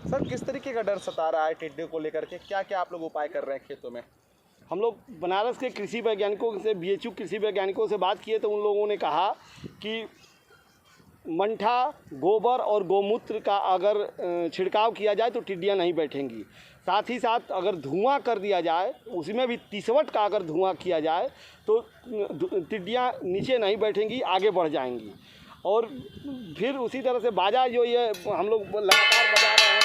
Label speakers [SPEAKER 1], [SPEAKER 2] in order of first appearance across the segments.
[SPEAKER 1] Sir किस तरीके का डर सता रहा है टिड्डियों को लेकर के, क्या क्या आप लोग उपाय कर रहे हैं खेतों में?
[SPEAKER 2] हम लोग बनारस के कृषि वैज्ञानिकों से, बीएचयू कृषि वैज्ञानिकों से बात किए तो उन लोगों ने कहा कि मंठा, गोबर और गौमूत्र का अगर छिड़काव किया जाए तो टिड्डियाँ नहीं बैठेंगी। साथ ही साथ अगर धुआं कर दिया जाए, उसमें भी 30 वाट का अगर धुआं किया जाए तो टिड्डियाँ नीचे नहीं बैठेंगी, आगे बढ़ जाएंगी। और फिर उसी तरह से बाजा जो ये हम लोग लगातार बजा रहे हैं,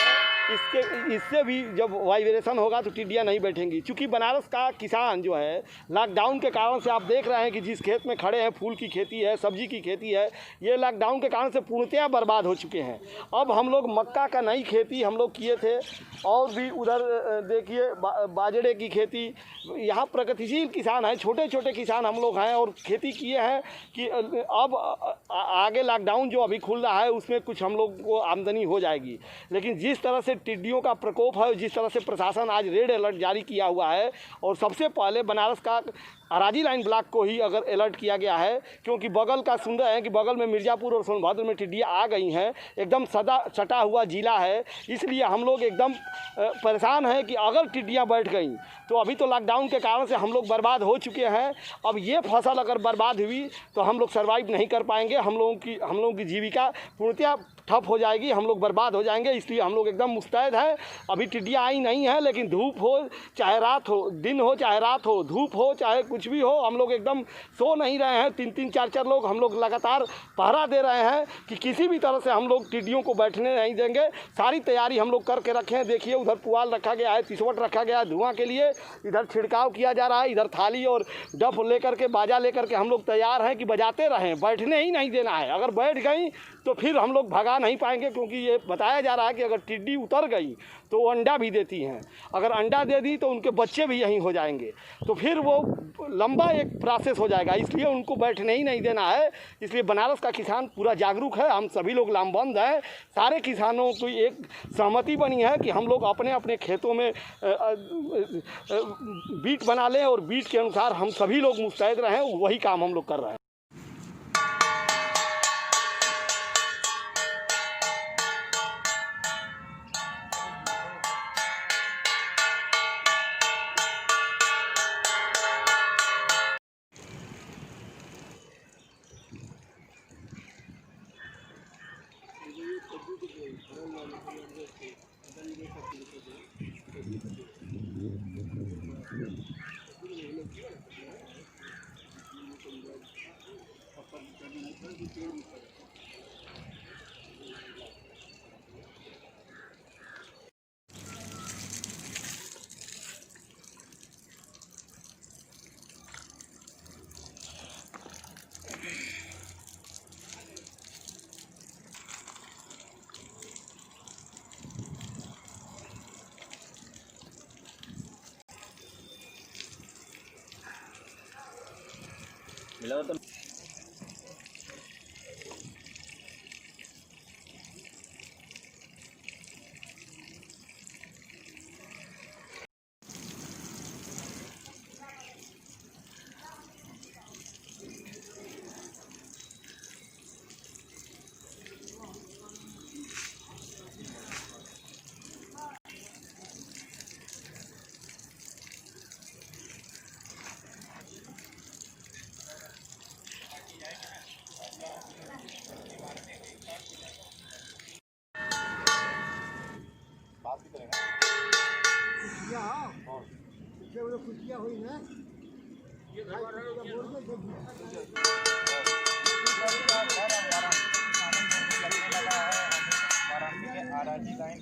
[SPEAKER 2] इससे भी जब वाइब्रेशन होगा तो टिड्डियाँ नहीं बैठेंगी। क्योंकि बनारस का किसान जो है, लॉकडाउन के कारण से आप देख रहे हैं कि जिस खेत में खड़े हैं, फूल की खेती है, सब्जी की खेती है, ये लॉकडाउन के कारण से पूर्णतया बर्बाद हो चुके हैं। अब हम लोग मक्का का नई खेती हम लोग किए थे, और भी उधर देखिए बाजरे की खेती। यहाँ प्रगतिशील किसान हैं, छोटे छोटे किसान हम लोग हैं, और खेती किए हैं कि अब आगे लॉकडाउन जो अभी खुल रहा है उसमें कुछ हम लोग को आमदनी हो जाएगी। लेकिन जिस तरह से टिड्डियों का प्रकोप है, जिस तरह से प्रशासन आज रेड अलर्ट जारी किया हुआ है, और सबसे पहले बनारस का अराजी लाइन ब्लॉक को ही अगर अलर्ट किया गया है, क्योंकि बगल का सुन रहे हैं कि बगल में मिर्ज़ापुर और सोनभद्र में टिड्डियाँ आ गई हैं, एकदम सटा हुआ ज़िला है। इसलिए हम लोग एकदम परेशान हैं कि अगर टिड्डियाँ बैठ गई तो अभी तो लॉकडाउन के कारण से हम लोग बर्बाद हो चुके हैं। अब ये फसल अगर बर्बाद हुई तो हम लोग सर्वाइव नहीं कर पाएंगे, हम लोगों की जीविका पूर्णतया ठप हो जाएगी, हम लोग बर्बाद हो जाएंगे। इसलिए हम लोग एकदम मुस्तैद हैं। अभी टिड्डियाँ आई नहीं हैं, लेकिन धूप हो चाहे रात हो, दिन हो चाहे रात हो, धूप हो चाहे कुछ भी हो, हम लोग एकदम सो नहीं रहे हैं। 3-3 4-4 लोग हम लोग लगातार पहरा दे रहे हैं कि किसी भी तरह से हम लोग टिड्डियों को बैठने नहीं देंगे। सारी तैयारी हम लोग करके रखे हैं। देखिए उधर पुआल रखा गया है, तिसवट रखा गया है धुआं के लिए, इधर छिड़काव किया जा रहा है, इधर थाली और डफ लेकर के, बाजा लेकर के हम लोग तैयार हैं कि बजाते रहें, बैठने ही नहीं देना है। अगर बैठ गई तो फिर हम लोग भगा नहीं पाएंगे, क्योंकि ये बताया जा रहा है कि अगर टिड्डी उतर गई तो वो अंडा भी देती हैं, अगर अंडा दे दी तो उनके बच्चे भी यहीं हो जाएंगे, तो फिर वो लंबा एक प्रोसेस हो जाएगा। इसलिए उनको बैठने ही नहीं देना है। इसलिए बनारस का किसान पूरा जागरूक है, हम सभी लोग लामबंद हैं। सारे किसानों की एक सहमति बनी है कि हम लोग अपने अपने खेतों में बीट बना लें, और बीट के अनुसार हम सभी लोग मुस्तैद रहें। वही काम हम लोग कर रहे हैं।
[SPEAKER 1] मिला तो
[SPEAKER 3] खुशियाँ हुई ना
[SPEAKER 1] आराजी लाइन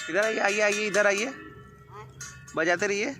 [SPEAKER 1] इधर आइए, आइए आइए, इधर आइए, बजाते रहिए।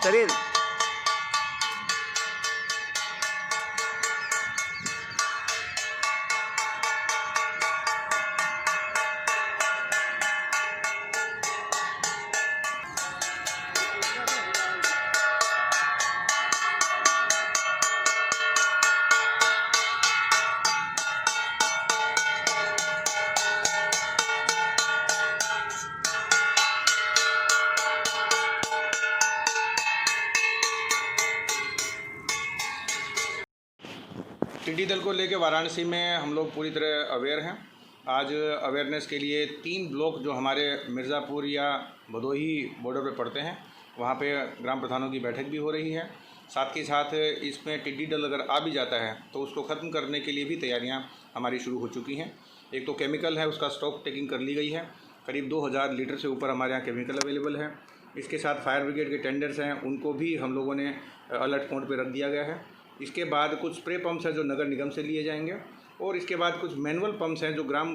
[SPEAKER 1] चलिए।
[SPEAKER 4] टिड्डी दल को लेकर वाराणसी में हम लोग पूरी तरह अवेयर हैं। आज अवेयरनेस के लिए 3 ब्लॉक जो हमारे मिर्ज़ापुर या भदोही बॉर्डर पे पड़ते हैं, वहाँ पे ग्राम प्रधानों की बैठक भी हो रही है। साथ के साथ इसमें टिड्डी दल अगर आ भी जाता है तो उसको ख़त्म करने के लिए भी तैयारियाँ हमारी शुरू हो चुकी हैं। एक तो केमिकल है, उसका स्टॉक टेकिंग कर ली गई है। करीब 2000 लीटर से ऊपर हमारे यहाँ केमिकल अवेलेबल है। इसके साथ फायर ब्रिगेड के टेंडर्स हैं, उनको भी हम लोगों ने अलर्ट मोड पे रख दिया गया है। इसके बाद कुछ स्प्रे पंप्स हैं जो नगर निगम से लिए जाएंगे, और इसके बाद कुछ मैनुअल पंप्स हैं जो ग्राम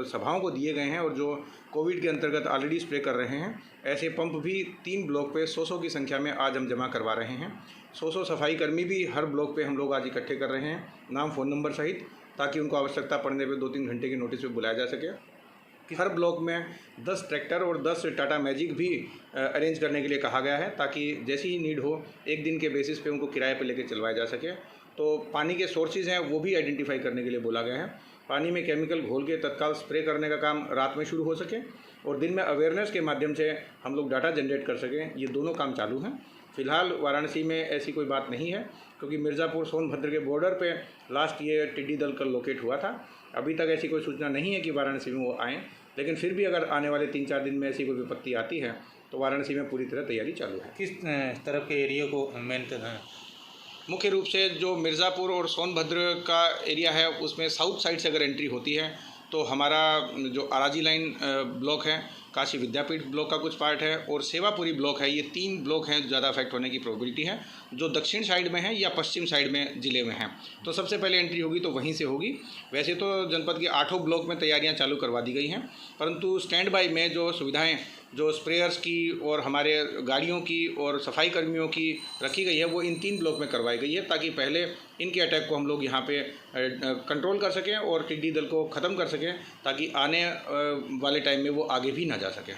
[SPEAKER 4] सभाओं को दिए गए हैं और जो कोविड के अंतर्गत ऑलरेडी स्प्रे कर रहे हैं। ऐसे पंप भी 3 ब्लॉक पे 100 की संख्या में आज हम जमा करवा रहे हैं। 100 सफाई कर्मी भी हर ब्लॉक पे हम लोग आज इकट्ठे कर रहे हैं, नाम फ़ोन नंबर सहित, ताकि उनको आवश्यकता पड़ने पे 2-3 घंटे के नोटिस पे बुलाया जा सके। हर ब्लॉक में 10 ट्रैक्टर और 10 टाटा मैजिक भी अरेंज करने के लिए कहा गया है, ताकि जैसी ही नीड हो एक दिन के बेसिस पे उनको किराए पे लेके चलवाया जा सके। तो पानी के सोर्सेज हैं वो भी आइडेंटिफाई करने के लिए बोला गया है। पानी में केमिकल घोल के तत्काल स्प्रे करने का काम रात में शुरू हो सके, और दिन में अवेयरनेस के माध्यम से हम लोग डाटा जनरेट कर सकें। ये दोनों काम चालू हैं। फ़िलहाल वाराणसी में ऐसी कोई बात नहीं है, क्योंकि मिर्ज़ापुर सोनभद्र के बॉर्डर पे लास्ट ये टिड्डी दल कल लोकेट हुआ था। अभी तक ऐसी कोई सूचना नहीं है कि वाराणसी में वो आएँ, लेकिन फिर भी अगर आने वाले 3-4 दिन में ऐसी कोई विपत्ति आती है तो वाराणसी में पूरी तरह तैयारी चालू है।
[SPEAKER 5] किस तरफ के एरिया को मेंटेन है?
[SPEAKER 4] मुख्य रूप से जो मिर्ज़ापुर और सोनभद्र का एरिया है उसमें साउथ साइड से अगर एंट्री होती है तो हमारा जो आराजी लाइन ब्लॉक है, काशी विद्यापीठ ब्लॉक का कुछ पार्ट है, और सेवापुरी ब्लॉक है। ये 3 ब्लॉक हैं ज़्यादा अफेक्ट होने की प्रोबेबिलिटी है, जो दक्षिण साइड में है या पश्चिम साइड में ज़िले में हैं। तो सबसे पहले एंट्री होगी तो वहीं से होगी। वैसे तो जनपद के 8 ब्लॉक में तैयारियां चालू करवा दी गई हैं, परंतु स्टैंड बाई में जो सुविधाएं जो स्प्रेयर्स की और हमारे गाड़ियों की और सफाई कर्मियों की रखी गई है वो इन 3 ब्लॉक में करवाई गई है, ताकि पहले इनके अटैक को हम लोग यहाँ पे कंट्रोल कर सकें और टिड्डी दल को ख़त्म कर सकें, ताकि आने वाले टाइम में वो आगे भी ना जा सके।